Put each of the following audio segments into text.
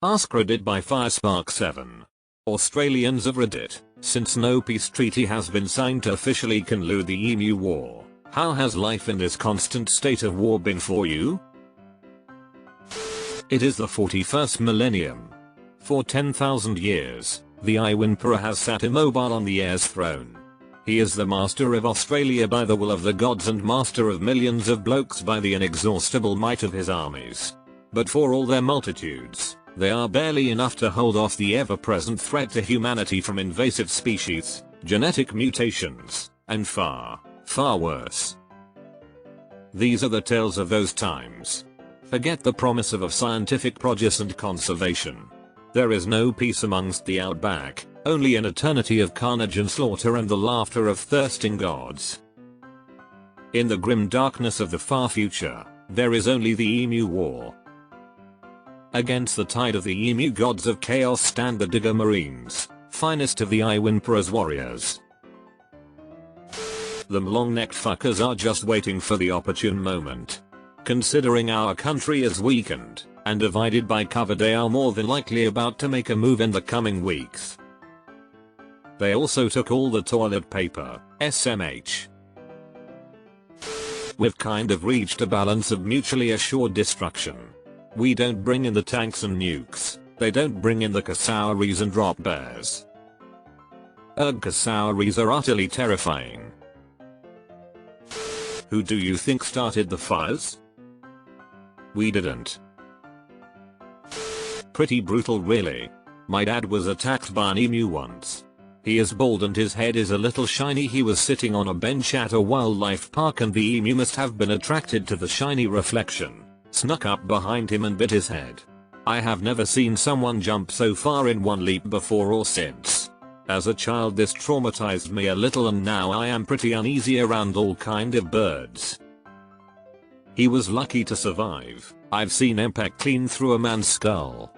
Ask Reddit by Firespark7. Australians of Reddit, since no peace treaty has been signed to officially conclude the Emu War, how has life in this constant state of war been for you? It is the 41st millennium. For 10,000 years, the Emperor has sat immobile on the heir's throne. He is the master of Australia by the will of the gods and master of millions of blokes by the inexhaustible might of his armies. But for all their multitudes, they are barely enough to hold off the ever-present threat to humanity from invasive species, genetic mutations, and far, far worse. These are the tales of those times. Forget the promise of scientific progress and conservation. There is no peace amongst the Outback, only an eternity of carnage and slaughter and the laughter of thirsting gods. In the grim darkness of the far future, there is only the Emu War. Against the tide of the emu gods of chaos stand the Digger Marines, finest of the Emperor's warriors. Them long-necked fuckers are just waiting for the opportune moment. Considering our country is weakened and divided by cover, they are more than likely about to make a move in the coming weeks. They also took all the toilet paper, SMH. We've kind of reached a balance of mutually assured destruction. We don't bring in the tanks and nukes, they don't bring in the cassowaries and drop bears. Cassowaries are utterly terrifying. Who do you think started the fires? We didn't. Pretty brutal really. My dad was attacked by an emu once. He is bald and his head is a little shiny. He was sitting on a bench at a wildlife park and the emu must have been attracted to the shiny reflection, snuck up behind him and bit his head. I have never seen someone jump so far in one leap before or since. As a child this traumatized me a little and now I am pretty uneasy around all kind of birds. He was lucky to survive. I've seen embark clean through a man's skull.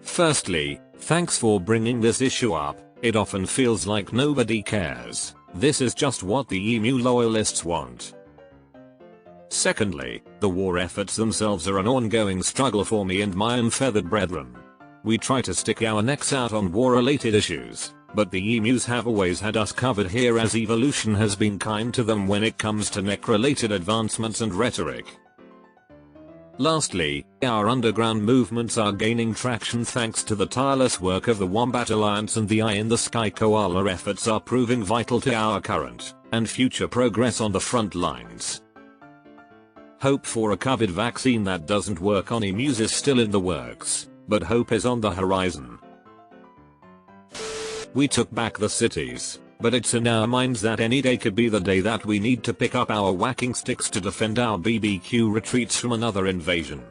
Firstly, thanks for bringing this issue up. It often feels like nobody cares. This is just what the emu loyalists want. Secondly, the war efforts themselves are an ongoing struggle for me and my unfeathered brethren. We try to stick our necks out on war-related issues, but the emus have always had us covered here as evolution has been kind to them when it comes to neck-related advancements and rhetoric. Lastly, our underground movements are gaining traction thanks to the tireless work of the Wombat Alliance, and the Eye in the Sky Koala efforts are proving vital to our current and future progress on the front lines. Hope for a COVID vaccine that doesn't work on emus is still in the works, but hope is on the horizon. We took back the cities, but it's in our minds that any day could be the day that we need to pick up our whacking sticks to defend our BBQ retreats from another invasion.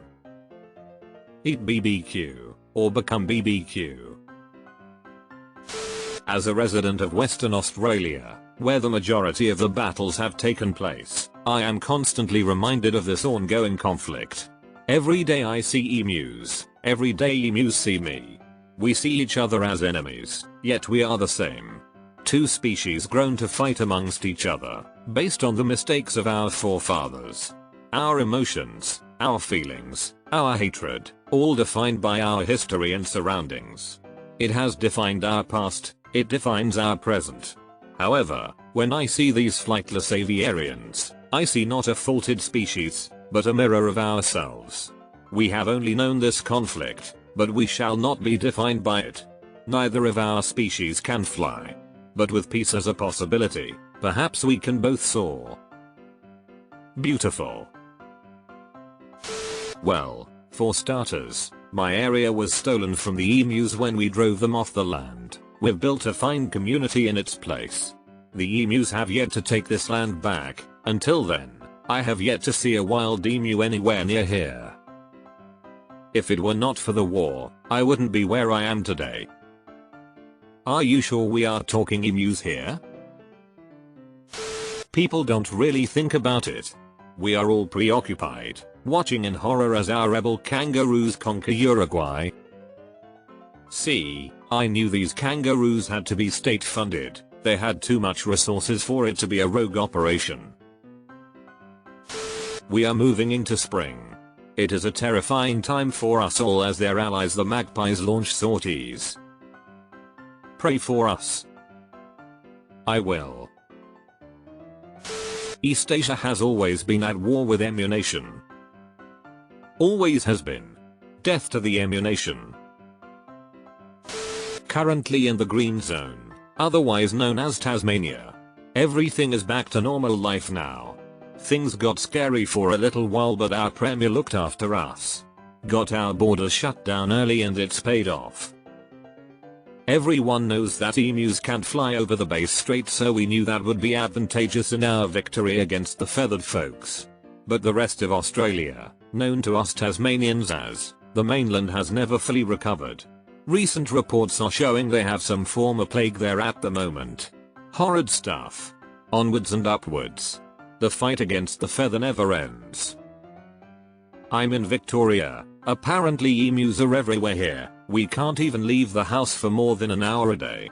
Eat BBQ, or become BBQ. As a resident of Western Australia, where the majority of the battles have taken place, I am constantly reminded of this ongoing conflict. Every day I see emus, every day emus see me. We see each other as enemies, yet we are the same. Two species grown to fight amongst each other, based on the mistakes of our forefathers. Our emotions, our feelings, our hatred, all defined by our history and surroundings. It has defined our past, it defines our present. However, when I see these flightless aviarians, I see not a faulted species, but a mirror of ourselves. We have only known this conflict, but we shall not be defined by it. Neither of our species can fly. But with peace as a possibility, perhaps we can both soar. Beautiful. Well, for starters, my area was stolen from the emus when we drove them off the land. We've built a fine community in its place. The emus have yet to take this land back. Until then, I have yet to see a wild emu anywhere near here. If it were not for the war, I wouldn't be where I am today. Are you sure we are talking emus here? People don't really think about it. We are all preoccupied, watching in horror as our rebel kangaroos conquer Uruguay. See, I knew these kangaroos had to be state funded. They had too much resources for it to be a rogue operation. We are moving into spring. It is a terrifying time for us all as their allies the magpies launch sorties. Pray for us. I will. East Asia has always been at war with Emu Nation. Always has been. Death to the Emu Nation. Currently in the green zone, otherwise known as Tasmania. Everything is back to normal life now. Things got scary for a little while, but our premier looked after us. Got our borders shut down early and it's paid off. Everyone knows that emus can't fly over the Bass Strait, so we knew that would be advantageous in our victory against the feathered folks. But the rest of Australia, known to us Tasmanians as the mainland, has never fully recovered. Recent reports are showing they have some form of plague there at the moment. Horrid stuff. Onwards and upwards. The fight against the feather never ends. I'm in Victoria. Apparently emus are everywhere here. We can't even leave the house for more than an hour a day.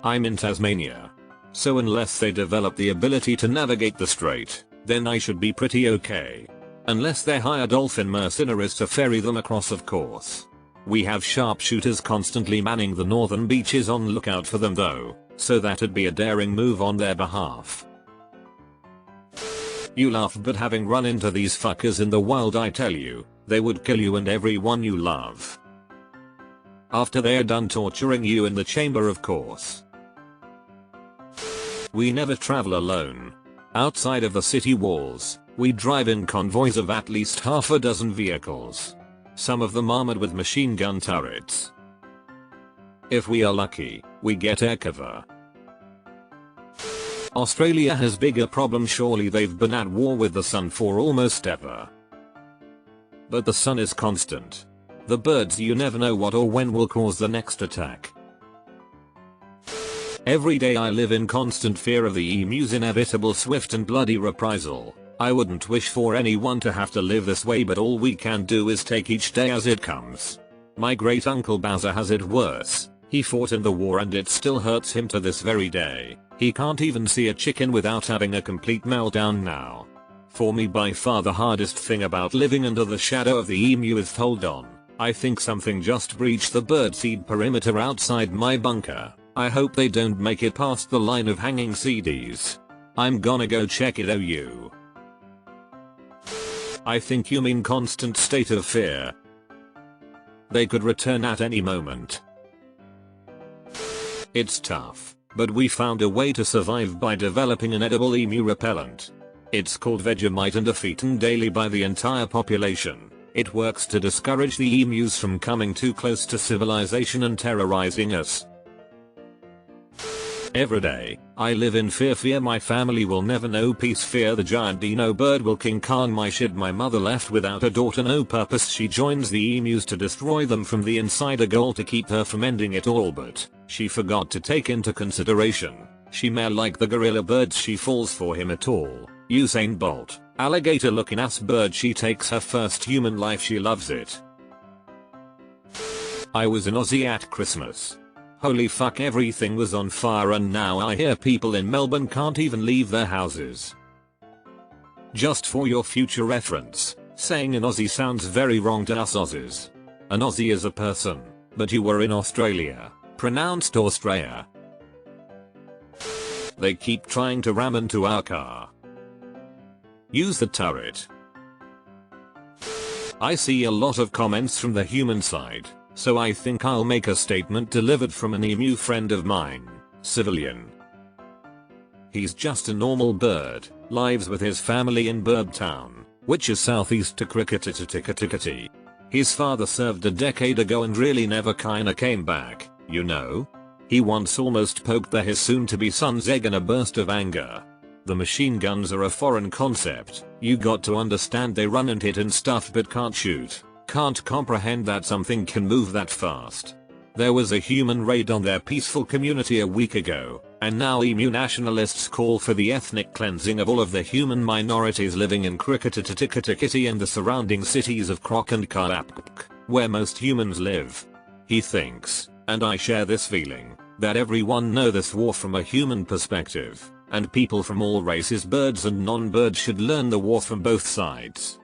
I'm in Tasmania. So unless they develop the ability to navigate the strait, then I should be pretty okay. Unless they hire dolphin mercenaries to ferry them across, of course. We have sharpshooters constantly manning the northern beaches on lookout for them though, so that'd be a daring move on their behalf. You laugh, but having run into these fuckers in the wild, I tell you, they would kill you and everyone you love. After they're done torturing you in the chamber, of course. We never travel alone. Outside of the city walls, we drive in convoys of at least half a dozen vehicles. Some of them armored with machine gun turrets. If we are lucky, we get air cover. Australia has bigger problems. Surely they've been at war with the sun for almost ever. But the sun is constant. The birds, you never know what or when will cause the next attack. Every day I live in constant fear of the emu's inevitable swift and bloody reprisal. I wouldn't wish for anyone to have to live this way, but all we can do is take each day as it comes. My great uncle Bowser has it worse. He fought in the war and it still hurts him to this very day. He can't even see a chicken without having a complete meltdown now. For me, by far the hardest thing about living under the shadow of the emu is, hold on, I think something just breached the birdseed perimeter outside my bunker. I hope they don't make it past the line of hanging CDs. I'm gonna go check it. You. I think you mean constant state of fear. They could return at any moment. It's tough, but we found a way to survive by developing an edible emu repellent. It's called Vegemite and are eaten daily by the entire population. It works to discourage the emus from coming too close to civilization and terrorizing us. Every day, I live in fear my family will never know peace, fear the giant dino bird will King Kong my shit, my mother left without a daughter, no purpose, she joins the emus to destroy them from the inside, a goal to keep her from ending it all, but she forgot to take into consideration, she may like the gorilla birds, she falls for him at all. Usain Bolt, alligator looking ass bird, she takes her first human life, she loves it. I was in Aussie at Christmas. Holy fuck, everything was on fire and now I hear people in Melbourne can't even leave their houses. Just for your future reference, saying an Aussie sounds very wrong to us Aussies. An Aussie is a person, but you were in Australia, pronounced Australia. They keep trying to ram into our car. Use the turret. I see a lot of comments from the human side. So I think I'll make a statement delivered from an emu friend of mine, civilian. He's just a normal bird, lives with his family in Birdtown, which is southeast to Crickety. His father served a decade ago and really never kinda came back, you know? He once almost poked his soon-to-be son's egg in a burst of anger. The machine guns are a foreign concept, you got to understand they run and hit and stuff but can't shoot. Can't comprehend that something can move that fast. There was a human raid on their peaceful community a week ago, and now emu nationalists call for the ethnic cleansing of all of the human minorities living in Crickety and the surrounding cities of Croc and Outback, where most humans live. He thinks, and I share this feeling, that everyone know this war from a human perspective, and people from all races, birds and non-birds, should learn the war from both sides.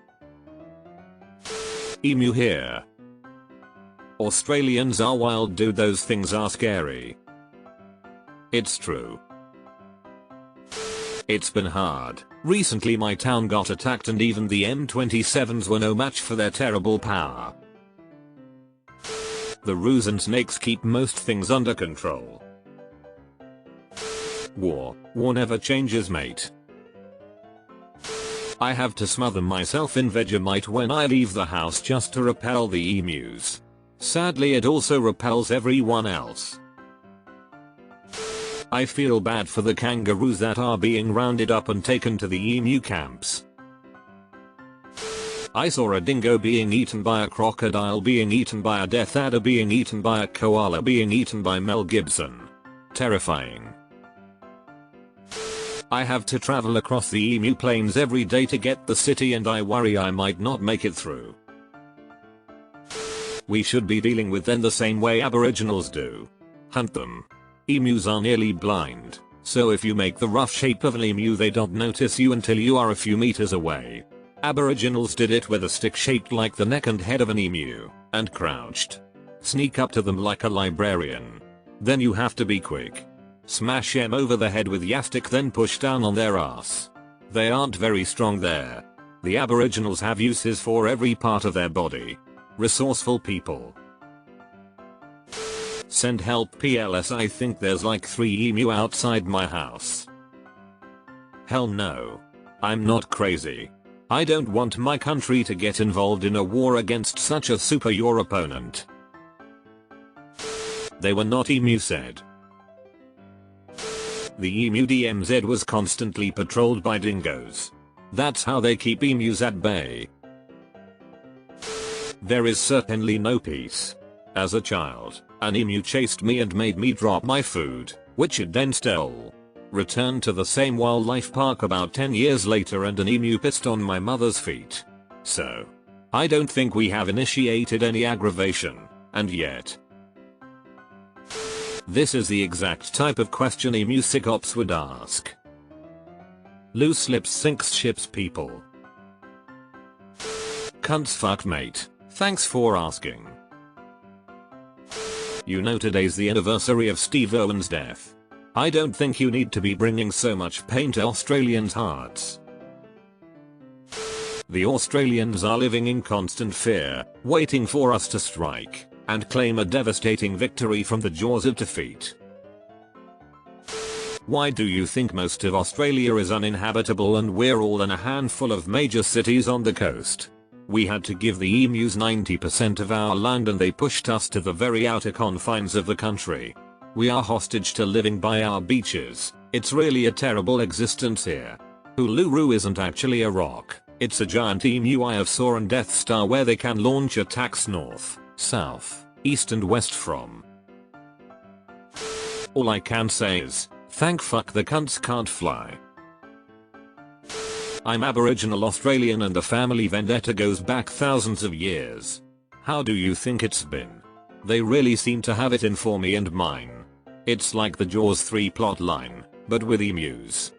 Emu here. Australians are wild dude, those things are scary. It's true. It's been hard. Recently my town got attacked and even the M27s were no match for their terrible power. The roos and snakes keep most things under control. War never changes, mate. I have to smother myself in Vegemite when I leave the house just to repel the emus. Sadly it also repels everyone else. I feel bad for the kangaroos that are being rounded up and taken to the emu camps. I saw a dingo being eaten by a crocodile, being eaten by a death adder, being eaten by a koala, being eaten by Mel Gibson. Terrifying. I have to travel across the emu plains every day to get the city and I worry I might not make it through. We should be dealing with them the same way Aboriginals do. Hunt them. Emus are nearly blind, so if you make the rough shape of an emu they don't notice you until you are a few meters away. Aboriginals did it with a stick shaped like the neck and head of an emu, and crouched. Sneak up to them like a librarian. Then you have to be quick. Smash them over the head with yastic, then push down on their ass. They aren't very strong there. The Aboriginals have uses for every part of their body. Resourceful people. Send help PLS, I think there's like 3 emu outside my house. Hell no. I'm not crazy. I don't want my country to get involved in a war against such a superior opponent. They were not emu said. The emu DMZ was constantly patrolled by dingoes. That's how they keep emus at bay. There is certainly no peace. As a child, an emu chased me and made me drop my food, which it then stole. Returned to the same wildlife park about 10 years later and an emu pissed on my mother's feet. So, I don't think we have initiated any aggravation, and yet. This is the exact type of question emu psychops would ask. Loose lips sinks ships, people. Cunts fuck, mate. Thanks for asking. You know today's the anniversary of Steve Irwin's death. I don't think you need to be bringing so much pain to Australians' hearts. The Australians are living in constant fear, waiting for us to strike and claim a devastating victory from the jaws of defeat. Why do you think most of Australia is uninhabitable and we're all in a handful of major cities on the coast? We had to give the emus 90% of our land and they pushed us to the very outer confines of the country. We are hostage to living by our beaches. It's really a terrible existence here. Uluru isn't actually a rock. It's a giant emu eye of Sauron Death Star where they can launch attacks north, south, east and west from. All I can say is, thank fuck the cunts can't fly. I'm Aboriginal Australian and the family vendetta goes back thousands of years. How do you think it's been? They really seem to have it in for me and mine. It's like the Jaws 3 plotline, but with emus.